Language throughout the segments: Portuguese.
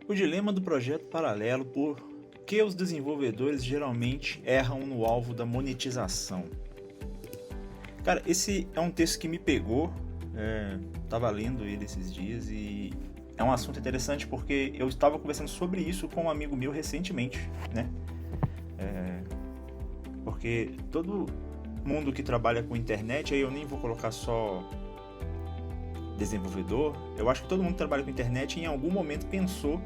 O dilema do projeto paralelo, por que os desenvolvedores geralmente erram no alvo da monetização. Cara, esse é um texto que me pegou, estava lendo ele esses dias e é um assunto interessante porque eu estava conversando sobre isso com um amigo meu recentemente, né? Porque todo mundo que trabalha com internet, aí eu nem vou colocar só desenvolvedor, eu acho que todo mundo que trabalha com internet em algum momento pensou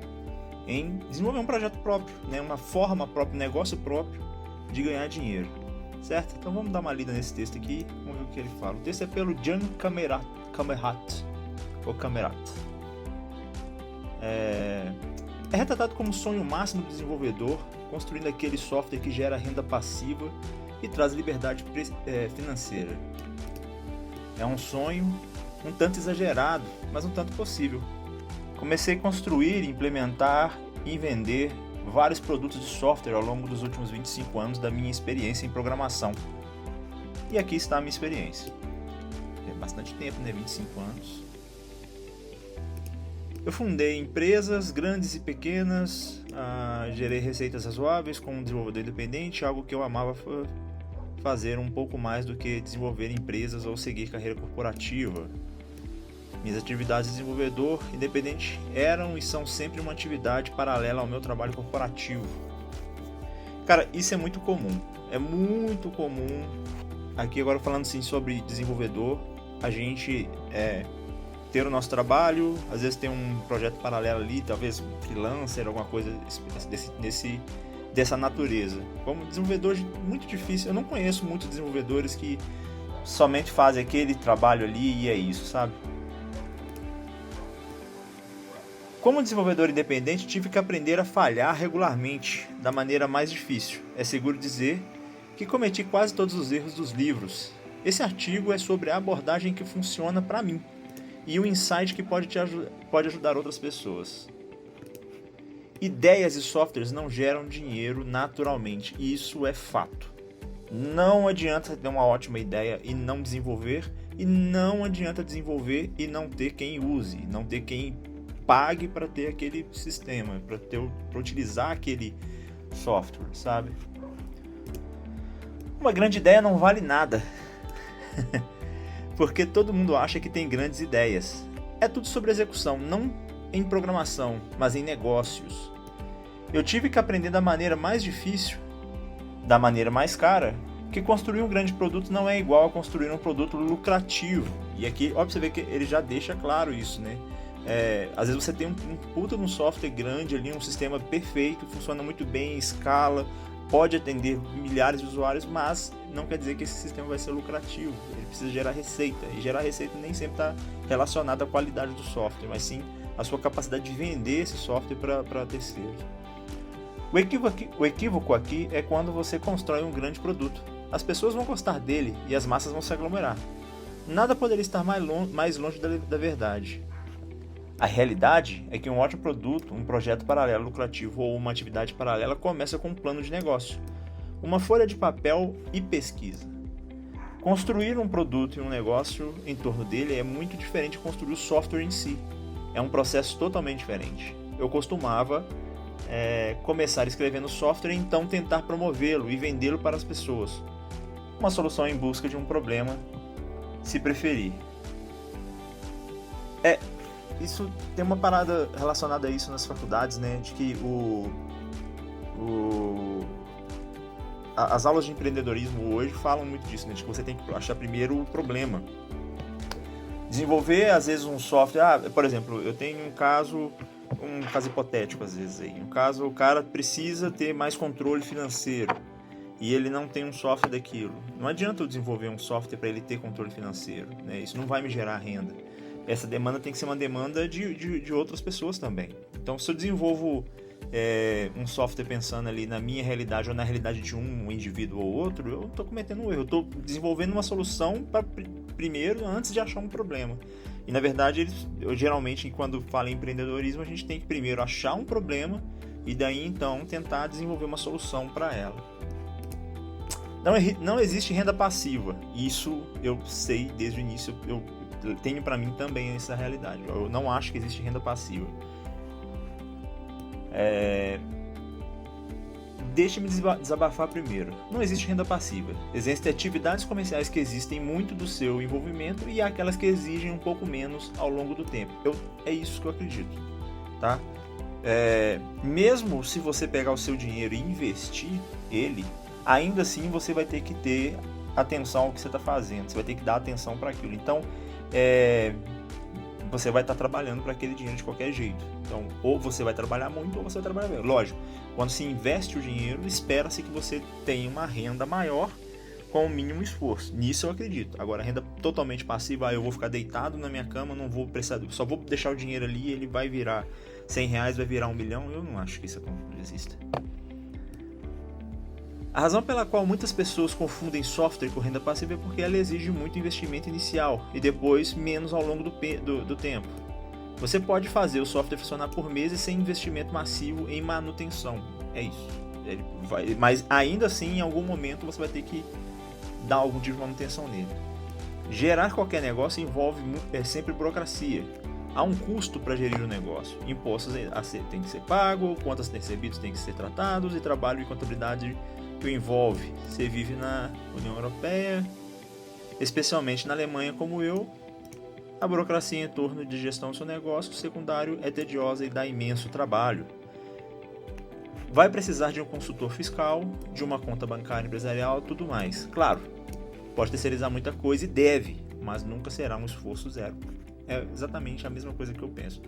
em desenvolver um projeto próprio, né? Uma forma própria, um negócio próprio de ganhar dinheiro, certo? Então vamos dar uma lida nesse texto aqui, vamos ver o que ele fala. O texto é pelo Jan Kamerat, ou Kamerat. É retratado como o sonho máximo do desenvolvedor, construindo aquele software que gera renda passiva e traz liberdade financeira. É um sonho um tanto exagerado, mas um tanto possível. Comecei a construir, implementar e vender vários produtos de software ao longo dos últimos 25 anos da minha experiência em programação. E aqui está a minha experiência. É bastante tempo, né? 25 anos. Eu fundei empresas grandes e pequenas, gerei receitas razoáveis como desenvolvedor independente, algo que eu amava fazer um pouco mais do que desenvolver empresas ou seguir carreira corporativa. Minhas atividades de desenvolvedor independente eram e são sempre uma atividade paralela ao meu trabalho corporativo. Cara, isso é muito comum. É muito comum. Aqui agora falando assim sobre desenvolvedor, a gente ter o nosso trabalho, às vezes tem um projeto paralelo ali, talvez freelancer, alguma coisa dessa natureza. Como desenvolvedor, muito difícil. Eu não conheço muitos desenvolvedores que somente fazem aquele trabalho ali e é isso, sabe? Como desenvolvedor independente, tive que aprender a falhar regularmente, da maneira mais difícil. É seguro dizer que cometi quase todos os erros dos livros. Esse artigo é sobre a abordagem que funciona para mim e o insight que pode ajudar outras pessoas. Ideias e softwares não geram dinheiro naturalmente, e isso é fato. Não adianta ter uma ótima ideia e não desenvolver, e não adianta desenvolver e não ter quem use, não ter quem pague para ter aquele sistema, para utilizar aquele software, sabe? Uma grande ideia não vale nada, porque todo mundo acha que tem grandes ideias. É tudo sobre execução, não em programação, mas em negócios. Eu tive que aprender da maneira mais difícil, da maneira mais cara, que construir um grande produto não é igual a construir um produto lucrativo. E aqui, ó, pra você ver que ele já deixa claro isso, né? Às vezes você tem um puta de um software grande ali, um sistema perfeito, funciona muito bem, escala, pode atender milhares de usuários, mas não quer dizer que esse sistema vai ser lucrativo. Ele precisa gerar receita, e gerar receita nem sempre está relacionado à qualidade do software, mas sim à sua capacidade de vender esse software para terceiros. O equívoco aqui é quando você constrói um grande produto. As pessoas vão gostar dele e as massas vão se aglomerar. Nada poderia estar mais longe da verdade. A realidade é que um ótimo produto, um projeto paralelo lucrativo ou uma atividade paralela começa com um plano de negócio, uma folha de papel e pesquisa. Construir um produto e um negócio em torno dele é muito diferente de construir o software em si. É um processo totalmente diferente. Eu costumava começar escrevendo software e então tentar promovê-lo e vendê-lo para as pessoas. Uma solução em busca de um problema, se preferir. Isso tem uma parada relacionada a isso nas faculdades, né? De que as aulas de empreendedorismo hoje falam muito disso, né? De que você tem que achar primeiro o problema. Desenvolver, às vezes, um software... por exemplo, eu tenho um caso hipotético, às vezes. Aí. O cara precisa ter mais controle financeiro e ele não tem um software daquilo. Não adianta eu desenvolver um software para ele ter controle financeiro, né? Isso não vai me gerar renda. Essa demanda tem que ser uma demanda de outras pessoas também. Então, se eu desenvolvo um software pensando ali na minha realidade ou na realidade de um indivíduo ou outro, eu estou cometendo um erro. Eu estou desenvolvendo uma solução primeiro, antes de achar um problema. E, na verdade, geralmente, quando fala em empreendedorismo, a gente tem que primeiro achar um problema e daí, então, tentar desenvolver uma solução para ela. Não existe renda passiva. Isso eu sei desde o início, eu tenho para mim também essa realidade. Eu não acho que existe renda passiva. Deixe-me desabafar primeiro. Não existe renda passiva. Existem atividades comerciais que existem muito do seu envolvimento e há aquelas que exigem um pouco menos ao longo do tempo. É isso que eu acredito, tá? Mesmo se você pegar o seu dinheiro e investir ele, ainda assim você vai ter que ter atenção ao que você está fazendo. Você vai ter que dar atenção para aquilo. Então, você vai estar trabalhando para aquele dinheiro de qualquer jeito. Então, ou você vai trabalhar muito ou você vai trabalhar bem. Lógico, quando se investe o dinheiro, espera-se que você tenha uma renda maior com o mínimo esforço. Nisso eu acredito. Agora, renda totalmente passiva, eu vou ficar deitado na minha cama, não vou precisar, só vou deixar o dinheiro ali e ele vai virar R$100, vai virar 1 milhão. Eu não acho que isso exista. A razão pela qual muitas pessoas confundem software com renda passiva é porque ela exige muito investimento inicial e depois menos ao longo do tempo. Você pode fazer o software funcionar por meses sem investimento massivo em manutenção. É isso. Mas ainda assim, em algum momento, você vai ter que dar algum tipo de manutenção nele. Gerar qualquer negócio envolve sempre burocracia. Há um custo para gerir o negócio. Impostos têm que ser pagos, contas recebidas têm que ser tratados e trabalho e contabilidade que o envolve. Você vive na União Europeia, especialmente na Alemanha como eu, a burocracia em torno de gestão do seu negócio secundário é tediosa e dá imenso trabalho. Vai precisar de um consultor fiscal, de uma conta bancária empresarial, tudo mais. Claro, pode terceirizar muita coisa e deve, mas nunca será um esforço zero. É exatamente a mesma coisa que eu penso.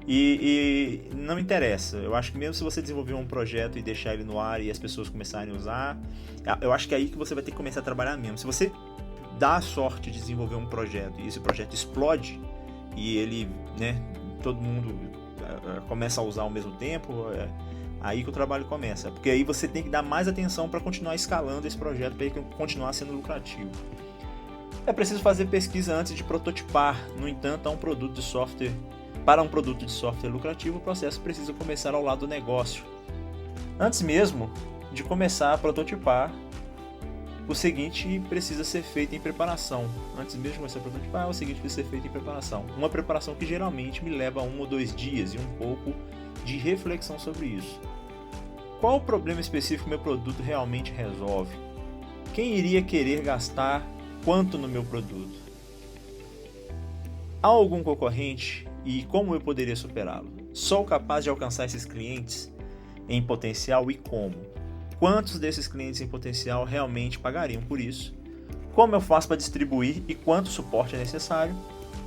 E não me interessa. Eu acho que mesmo se você desenvolver um projeto e deixar ele no ar e as pessoas começarem a usar, eu acho que é aí que você vai ter que começar a trabalhar mesmo. Se você dá a sorte de desenvolver um projeto e esse projeto explode e ele, todo mundo começa a usar ao mesmo tempo, aí que o trabalho começa. Porque aí você tem que dar mais atenção para continuar escalando esse projeto, para ele continuar sendo lucrativo. É preciso fazer pesquisa antes de prototipar. No entanto, para um produto de software lucrativo, o processo precisa começar ao lado do negócio. Antes mesmo de começar a prototipar, o seguinte precisa ser feito em preparação. Antes mesmo de começar a prototipar, o seguinte precisa ser feito em preparação. Uma preparação que geralmente me leva 1 ou 2 dias e um pouco de reflexão sobre isso. Qual o problema específico meu produto realmente resolve? Quem iria querer gastar quanto no meu produto? Há algum concorrente e como eu poderia superá-lo? Sou capaz de alcançar esses clientes em potencial e como? Quantos desses clientes em potencial realmente pagariam por isso? Como eu faço para distribuir e quanto suporte é necessário?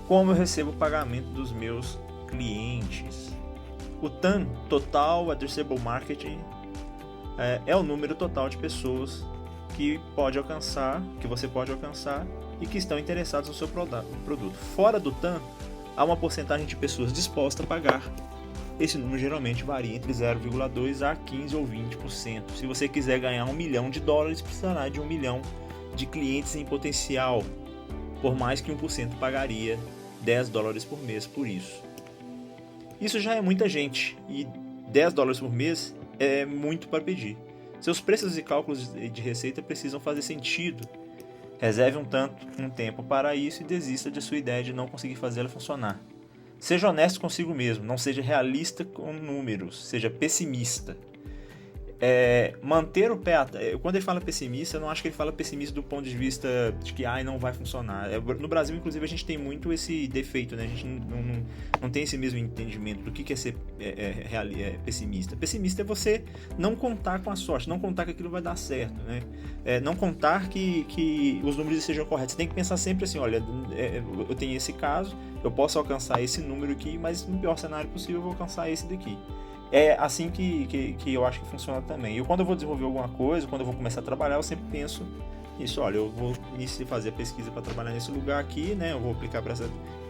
Como eu recebo o pagamento dos meus clientes? O TAM, Total Addressable Market, é o número total de pessoas que você pode alcançar e que estão interessados no seu produto. Fora do TAM, há uma porcentagem de pessoas dispostas a pagar. Esse número geralmente varia entre 0,2% a 15% ou 20%. Se você quiser ganhar $1 milhão, precisará de 1 milhão de clientes em potencial, por mais que 1% pagaria $10 por mês por isso. Isso já é muita gente, e $10 por mês é muito para pedir. Seus preços e cálculos de receita precisam fazer sentido. Reserve um tempo para isso e desista de sua ideia de não conseguir fazê-la funcionar. Seja honesto consigo mesmo, não seja realista com números, seja pessimista. Manter o pé atrás. Quando ele fala pessimista, eu não acho que ele fala pessimista do ponto de vista de que não vai funcionar. No Brasil, inclusive, a gente tem muito esse defeito, né? A gente não tem esse mesmo entendimento do que é ser pessimista. Pessimista é você não contar com a sorte, não contar que aquilo vai dar certo, né? Não contar que os números sejam corretos. Você tem que pensar sempre assim, olha, eu tenho esse caso, eu posso alcançar esse número aqui, mas no pior cenário possível eu vou alcançar esse daqui. É assim que eu acho que funciona também. E quando eu vou desenvolver alguma coisa, quando eu vou começar a trabalhar, eu sempre penso nisso. Olha, eu vou fazer a pesquisa para trabalhar nesse lugar aqui, né? Eu vou aplicar para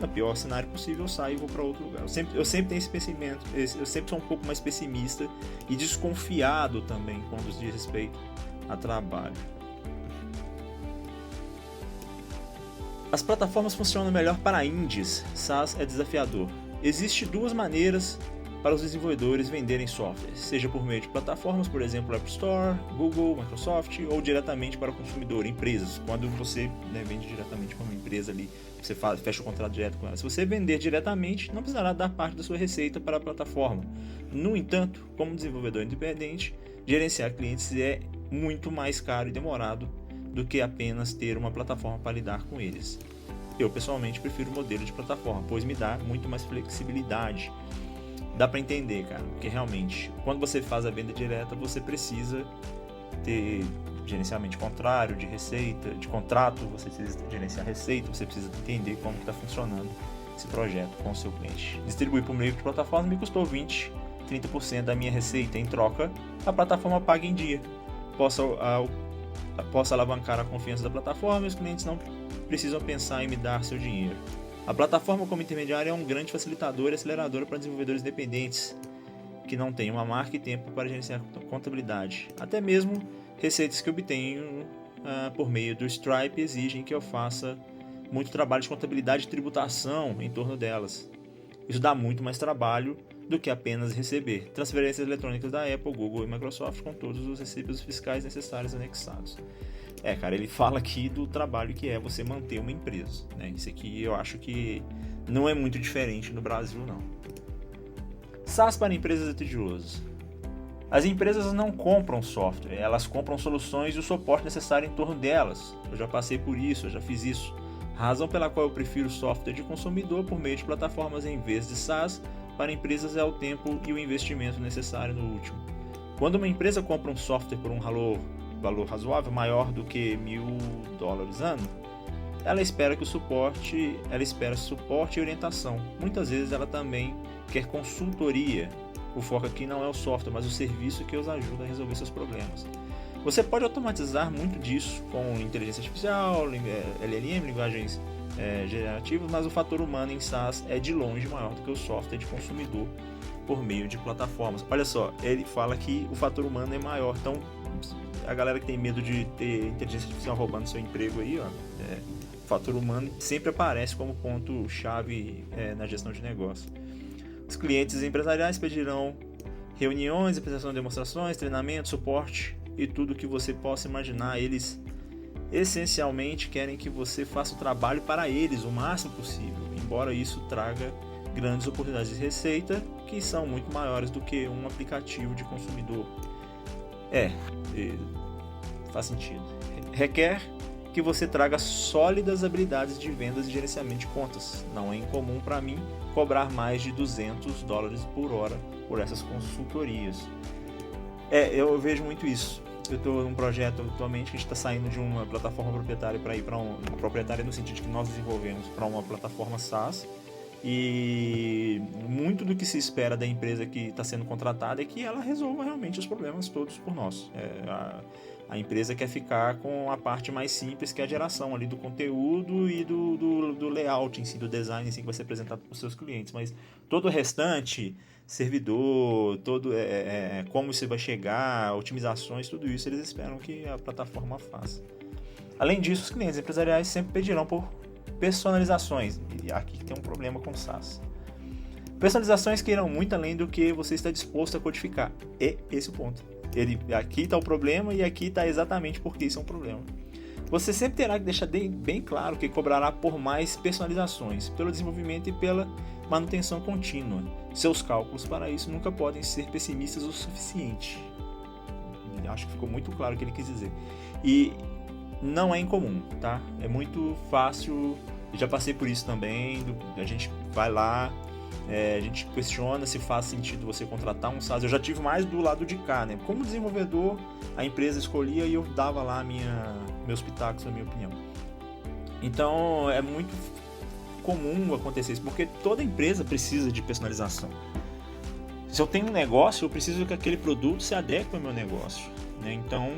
no pior cenário possível, eu saio e vou para outro lugar. Eu sempre tenho esse pensamento. Eu sempre sou um pouco mais pessimista e desconfiado também quando diz respeito a trabalho. As plataformas funcionam melhor para indies. SaaS é desafiador. Existem 2 maneiras para os desenvolvedores venderem software, seja por meio de plataformas, por exemplo, App Store, Google, Microsoft, ou diretamente para o consumidor, empresas. Quando você vende diretamente para uma empresa ali, você fecha o contrato direto com ela. Se você vender diretamente, não precisará dar parte da sua receita para a plataforma. No entanto, como desenvolvedor independente, gerenciar clientes é muito mais caro e demorado do que apenas ter uma plataforma para lidar com eles. Eu, pessoalmente, prefiro o modelo de plataforma, pois me dá muito mais flexibilidade. Dá para entender, cara, porque realmente, quando você faz a venda direta, você precisa ter gerenciamento contrário, de receita, de contrato, você precisa gerenciar receita, você precisa entender como está funcionando esse projeto com o seu cliente. Distribuir por meio de plataforma me custou 20-30% da minha receita. Em troca, a plataforma paga em dia. Posso alavancar a confiança da plataforma e os clientes não precisam pensar em me dar seu dinheiro. A plataforma como intermediária é um grande facilitador e acelerador para desenvolvedores independentes que não têm uma marca e tempo para gerenciar contabilidade. Até mesmo receitas que obtenho por meio do Stripe exigem que eu faça muito trabalho de contabilidade e tributação em torno delas. Isso dá muito mais trabalho do que apenas receber transferências eletrônicas da Apple, Google e Microsoft com todos os recibos fiscais necessários anexados. Cara, ele fala aqui do trabalho que é você manter uma empresa, né? Isso aqui eu acho que não é muito diferente no Brasil, não. SaaS para empresas é tedioso. As empresas não compram software, elas compram soluções e o suporte necessário em torno delas. Eu já passei por isso, eu já fiz isso. A razão pela qual eu prefiro software de consumidor por meio de plataformas em vez de SaaS para empresas é o tempo e o investimento necessário no último. Quando uma empresa compra um software por um valor razoável, maior do que $1.000 ano, ela espera suporte e orientação. Muitas vezes ela também quer consultoria. O foco aqui não é o software, mas o serviço que os ajuda a resolver seus problemas. Você pode automatizar muito disso com inteligência artificial, LLM, linguagens gerativas, mas o fator humano em SaaS é de longe maior do que o software de consumidor por meio de plataformas. Olha só, ele fala que o fator humano é maior, então a galera que tem medo de ter inteligência artificial roubando seu emprego aí, o fator humano sempre aparece como ponto-chave na gestão de negócio. Os clientes empresariais pedirão reuniões, apresentação de demonstrações, treinamento, suporte e tudo que você possa imaginar. Eles essencialmente querem que você faça o trabalho para eles o máximo possível, embora isso traga grandes oportunidades de receita que são muito maiores do que um aplicativo de consumidor. Faz sentido. Requer que você traga sólidas habilidades de vendas e gerenciamento de contas. Não é incomum para mim cobrar mais de $200 por hora por essas consultorias. Eu vejo muito isso. Eu estou num projeto atualmente que a gente está saindo de uma plataforma proprietária para ir para uma proprietária no sentido de que nós desenvolvemos para uma plataforma SaaS. E muito do que se espera da empresa que está sendo contratada é que ela resolva realmente os problemas todos por nós. A empresa quer ficar com a parte mais simples, que é a geração ali do conteúdo e do layout em si, do design em si que vai ser apresentado para os seus clientes. Mas todo o restante, servidor, como você vai chegar, otimizações, tudo isso eles esperam que a plataforma faça. Além disso, os clientes empresariais sempre pedirão por personalizações, e aqui tem um problema com o SaaS. Personalizações que irão muito além do que você está disposto a codificar. Esse é o ponto. Aqui está o problema e aqui está exatamente porque isso é um problema. Você sempre terá que deixar bem claro que cobrará por mais personalizações, pelo desenvolvimento e pela manutenção contínua. Seus cálculos para isso nunca podem ser pessimistas o suficiente. Acho que ficou muito claro o que ele quis dizer. E não é incomum, tá? É muito fácil, eu já passei por isso também, a gente vai lá, a gente questiona se faz sentido você contratar um SaaS. Eu já tive mais do lado de cá, né? Como desenvolvedor, a empresa escolhia e eu dava lá meus pitacos, a minha opinião. Então, é muito comum acontecer isso, porque toda empresa precisa de personalização. Se eu tenho um negócio, eu preciso que aquele produto se adeque ao meu negócio, né? Então,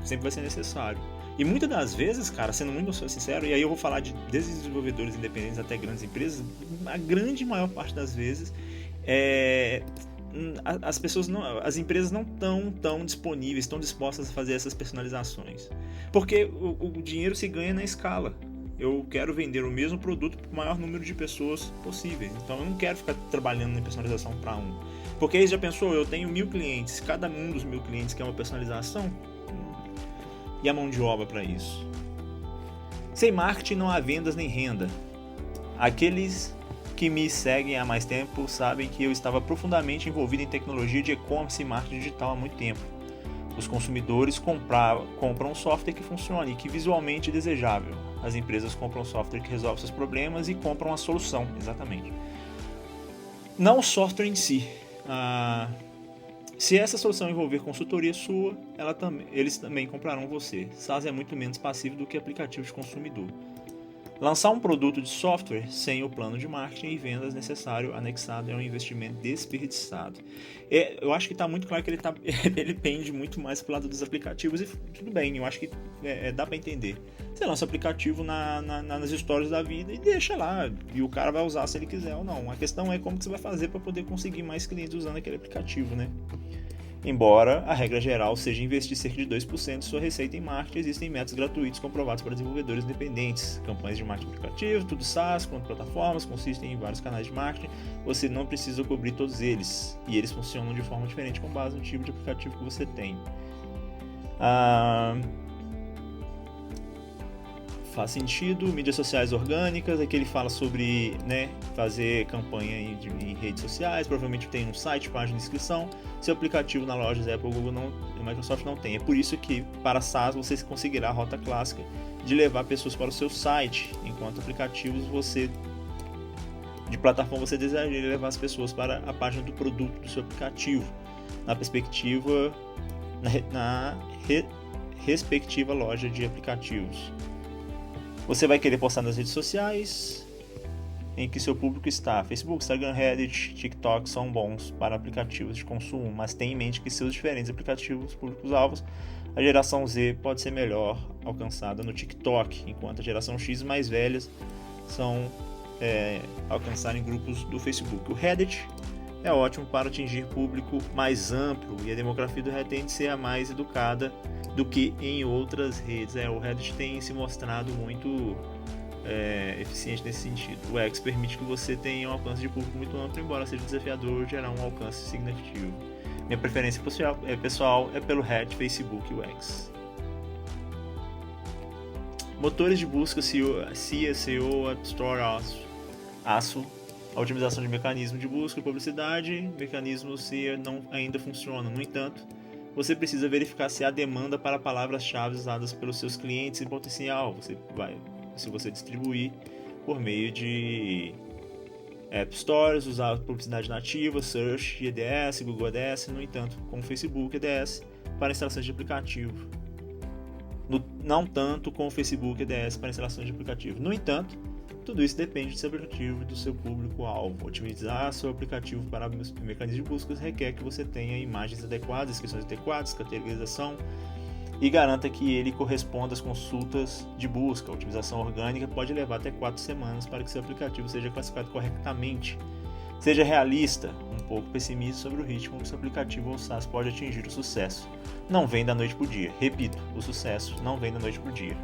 sempre vai ser necessário. E muitas das vezes, cara, sendo muito sincero, e aí eu vou falar desde desenvolvedores independentes até grandes empresas, a grande maior parte das vezes as empresas não estão tão disponíveis, tão dispostas a fazer essas personalizações. Porque o dinheiro se ganha na escala. Eu quero vender o mesmo produto para o maior número de pessoas possíveis. Então eu não quero ficar trabalhando em personalização para um. Porque aí já pensou, eu tenho 1.000 clientes, cada um dos 1.000 clientes quer uma personalização? E a mão de obra para isso? Sem marketing não há vendas nem renda. Aqueles que me seguem há mais tempo sabem que eu estava profundamente envolvido em tecnologia de e-commerce e marketing digital há muito tempo. Os consumidores compram um software que funcione e que visualmente é desejável. As empresas compram um software que resolve seus problemas e compram a solução, exatamente. Não o software em si. Se essa solução envolver consultoria sua, eles também comprarão você. SaaS é muito menos passivo do que aplicativo de consumidor. Lançar um produto de software sem o plano de marketing e vendas necessário anexado é um investimento desperdiçado. Eu acho que está muito claro que ele pende muito mais para o lado dos aplicativos e tudo bem, eu acho que dá para entender. Você lança o aplicativo nas histórias da vida e deixa lá, e o cara vai usar se ele quiser ou não. A questão é como que você vai fazer para poder conseguir mais clientes usando aquele aplicativo, né? Embora a regra geral seja investir cerca de 2% de sua receita em marketing, existem métodos gratuitos comprovados para desenvolvedores independentes. Campanhas de marketing aplicativo, tudo SaaS, quanto plataformas, consistem em vários canais de marketing. Você não precisa cobrir todos eles, e eles funcionam de forma diferente com base no tipo de aplicativo que você tem. Faz sentido. Mídias sociais orgânicas, aqui ele fala sobre, fazer campanha em redes sociais, provavelmente tem um site, página de inscrição. Seu aplicativo na loja Apple, Google e Microsoft não tem. É por isso que para SaaS você conseguirá a rota clássica de levar pessoas para o seu site, enquanto aplicativos de plataforma você desejaria levar as pessoas para a página do produto do seu aplicativo, na respectiva loja de aplicativos. Você vai querer postar nas redes sociais em que seu público está. Facebook, Instagram, Reddit, TikTok são bons para aplicativos de consumo, mas tenha em mente que seus diferentes aplicativos públicos-alvos, a geração Z pode ser melhor alcançada no TikTok, enquanto a geração X mais velhas são alcançadas em grupos do Facebook. O Reddit é ótimo para atingir público mais amplo e a demografia do Reddit tem de ser a mais educada do que em outras redes. O Reddit tem se mostrado muito eficiente nesse sentido. O X permite que você tenha um alcance de público muito amplo, embora seja desafiador gerar um alcance significativo. Minha preferência pessoal é pelo Reddit, Facebook e o X. Motores de busca, SEA, SEO, App Store, ASO, a otimização de mecanismo de busca e publicidade, mecanismos SEA ainda funcionam. No entanto, você precisa verificar se há demanda para palavras-chave usadas pelos seus clientes em potencial. Se você distribuir por meio de App Stores, usar publicidade nativa, Search, EDS, Google ADS, no entanto, com Facebook EDS para instalações de aplicativo. Não tanto com o Facebook EDS para instalações de aplicativo. No entanto, tudo isso depende do seu aplicativo e do seu público-alvo. Otimizar seu aplicativo para mecanismos de busca requer que você tenha imagens adequadas, descrições adequadas, categorização e garanta que ele corresponda às consultas de busca. A otimização orgânica pode levar até 4 semanas para que seu aplicativo seja classificado corretamente. Seja realista, um pouco pessimista sobre o ritmo que seu aplicativo ou SaaS pode atingir o sucesso. Não vem da noite para o dia. Repito, o sucesso não vem da noite para o dia.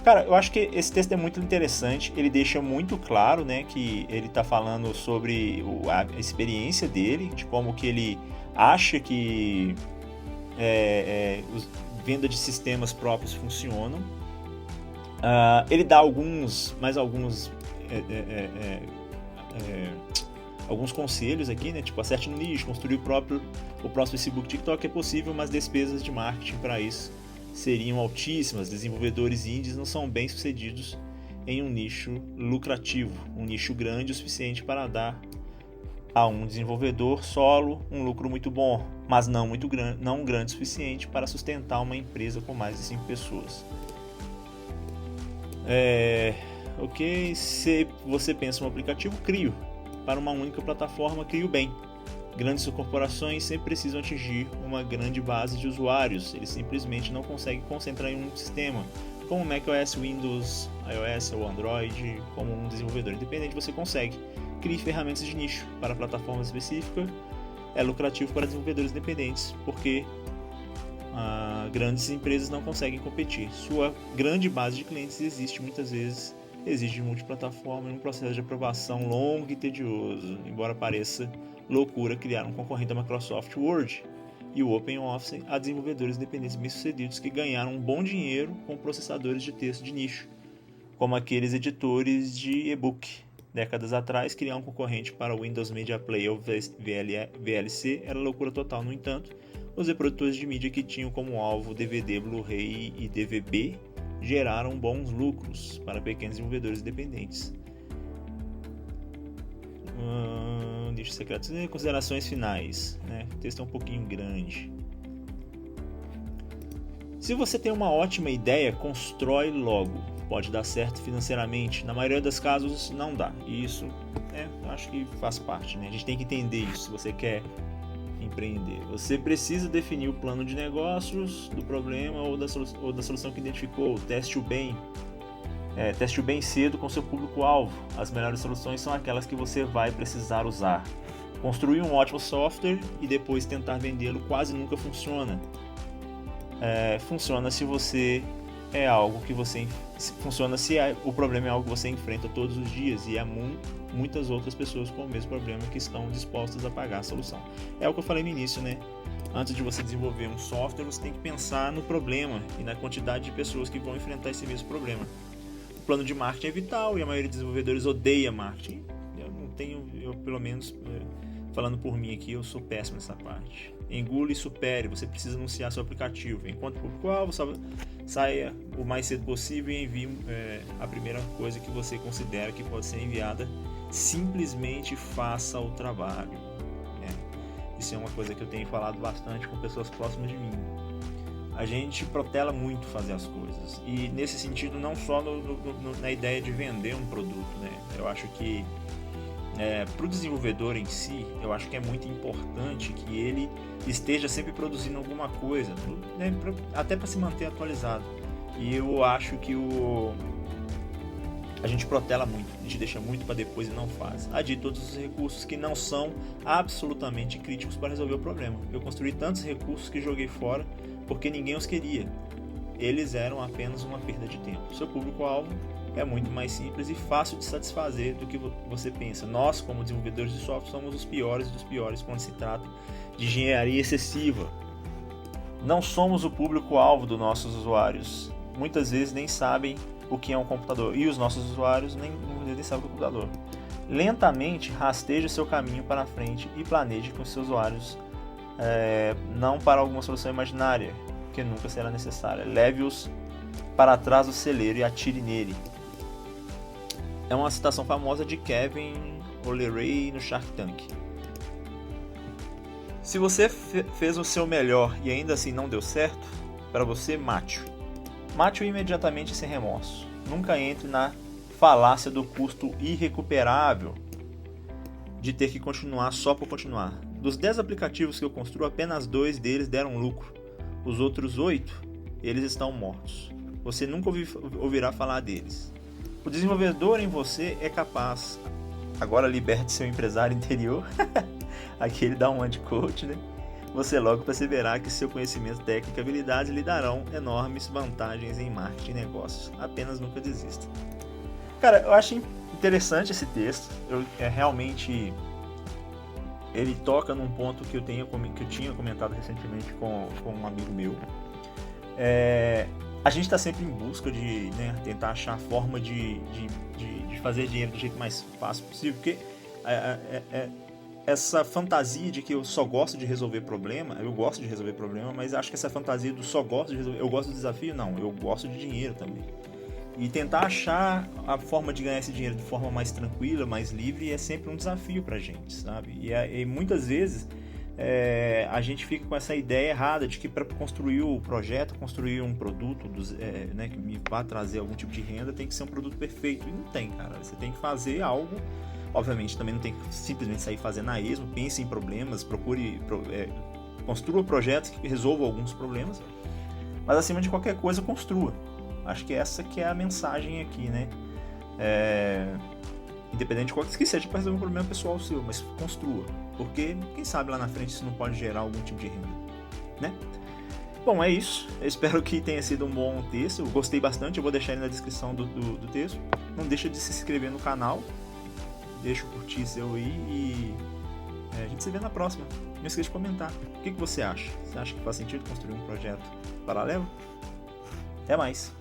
Cara, eu acho que esse texto é muito interessante. Ele deixa muito claro, que ele está falando sobre a experiência dele, de como que ele acha que venda de sistemas próprios funcionam. Ele dá alguns conselhos aqui, tipo acerte no nicho, construir o próprio Facebook, TikTok é possível, mas despesas de marketing para isso seriam altíssimas. Desenvolvedores indies não são bem sucedidos em um nicho lucrativo, um nicho grande o suficiente para dar a um desenvolvedor solo um lucro muito bom, mas não grande o suficiente para sustentar uma empresa com mais de 5 pessoas. Se você pensa em um aplicativo, crie-o. Para uma única plataforma, crie-o bem. Grandes corporações sempre precisam atingir uma grande base de usuários. Eles simplesmente não conseguem concentrar em um sistema, como macOS, Windows, iOS ou Android. Como um desenvolvedor independente, você consegue. Crie ferramentas de nicho para plataformas específicas. É lucrativo para desenvolvedores independentes, porque grandes empresas não conseguem competir. Sua grande base de clientes exige multiplataforma e um processo de aprovação longo e tedioso. Embora pareça loucura criar um concorrente da Microsoft Word e o OpenOffice, há desenvolvedores independentes bem-sucedidos que ganharam um bom dinheiro com processadores de texto de nicho, como aqueles editores de e-book décadas atrás, criar um concorrente para o Windows Media Player ou VLC era loucura total. No entanto, os reprodutores de mídia que tinham como alvo DVD, Blu-ray e DVB geraram bons lucros para pequenos desenvolvedores independentes. Nicho secreto. Considerações finais, né? O texto é um pouquinho grande. Se você tem uma ótima ideia, constrói logo. Pode dar certo financeiramente. Na maioria dos casos, não dá. E isso, acho que faz parte, né? A gente tem que entender isso. Se você quer empreender, você precisa definir o plano de negócios do problema ou da solução que identificou. Teste-o bem. Teste-o bem cedo com seu público-alvo. As melhores soluções são aquelas que você vai precisar usar. Construir um ótimo software e depois tentar vendê-lo quase nunca funciona. Funciona se você funciona se o problema é algo que você enfrenta todos os dias e há muitas outras pessoas com o mesmo problema que estão dispostas a pagar a solução. É o que eu falei no início, né? Antes de você desenvolver um software, você tem que pensar no problema e na quantidade de pessoas que vão enfrentar esse mesmo problema. O plano de marketing é vital e a maioria dos desenvolvedores odeia marketing. Eu pelo menos, falando por mim aqui, eu sou péssimo nessa parte. Engula e supere, você precisa anunciar seu aplicativo. Enquanto público-alvo, saia o mais cedo possível e envie a primeira coisa que você considera que pode ser enviada. Simplesmente faça o trabalho. Isso é uma coisa que eu tenho falado bastante com pessoas próximas de mim. A gente protela muito fazer as coisas. E nesse sentido, não só na ideia de vender um produto, né? Eu acho que para o desenvolvedor em si, eu acho que é muito importante que ele esteja sempre produzindo alguma coisa, né, até para se manter atualizado. E eu acho que a gente protela muito, a gente deixa muito para depois e não faz. Adie todos os recursos que não são absolutamente críticos para resolver o problema. Eu construí tantos recursos que joguei fora porque ninguém os queria. Eles eram apenas uma perda de tempo. Seu público-alvo é muito mais simples e fácil de satisfazer do que você pensa. Nós, como desenvolvedores de software, somos os piores dos piores quando se trata de engenharia excessiva. Não somos o público-alvo dos nossos usuários. Muitas vezes nem sabem o que é um computador. E os nossos usuários nem sabem o que é um computador. Lentamente, rasteje o seu caminho para frente e planeje com seus usuários, não para alguma solução imaginária, que nunca será necessária. Leve-os para trás do celeiro e atire nele. É uma citação famosa de Kevin O'Leary no Shark Tank. Se você fez o seu melhor e ainda assim não deu certo, para você, mate-o. Mate-o imediatamente sem remorso. Nunca entre na falácia do custo irrecuperável de ter que continuar só por continuar. Dos 10 aplicativos que eu construo, apenas 2 deles deram lucro. Os outros 8, eles estão mortos. Você nunca ouvirá falar deles. O desenvolvedor em você é capaz. Agora liberte seu empresário interior. Aqui ele dá um anti-coach, né? Você logo perceberá que seu conhecimento técnico e habilidades lhe darão enormes vantagens em marketing e negócios. Apenas nunca desista. Cara, eu acho interessante esse texto. Realmente ele toca num ponto que eu tinha comentado recentemente com um amigo meu. A gente está sempre em busca de, né, tentar achar a forma de fazer dinheiro do jeito mais fácil possível, porque essa fantasia de que eu só gosto de resolver problema, eu gosto de resolver problema, mas acho que essa fantasia do só gosto de resolver, eu gosto do desafio, não, eu gosto de dinheiro também. E tentar achar a forma de ganhar esse dinheiro de forma mais tranquila, mais livre, é sempre um desafio pra gente, sabe? E muitas vezes a gente fica com essa ideia errada de que para construir o projeto, construir um produto né, que me vá trazer algum tipo de renda, tem que ser um produto perfeito. E não tem, cara. Você tem que fazer algo. Obviamente também não tem que simplesmente sair fazendo a esmo. Pense em problemas, construa projetos que resolvam alguns problemas, mas acima de qualquer coisa, construa. Acho que essa que é a mensagem aqui, né? Independente de qual que seja para resolver um problema pessoal seu, mas construa. Porque, quem sabe lá na frente isso não pode gerar algum tipo de renda, né? Bom, é isso. Eu espero que tenha sido um bom texto. Eu gostei bastante, eu vou deixar aí na descrição do texto. Não deixa de se inscrever no canal. Deixa o curtir seu aí e a gente se vê na próxima. Não esqueça de comentar. O que você acha? Você acha que faz sentido construir um projeto paralelo? Até mais!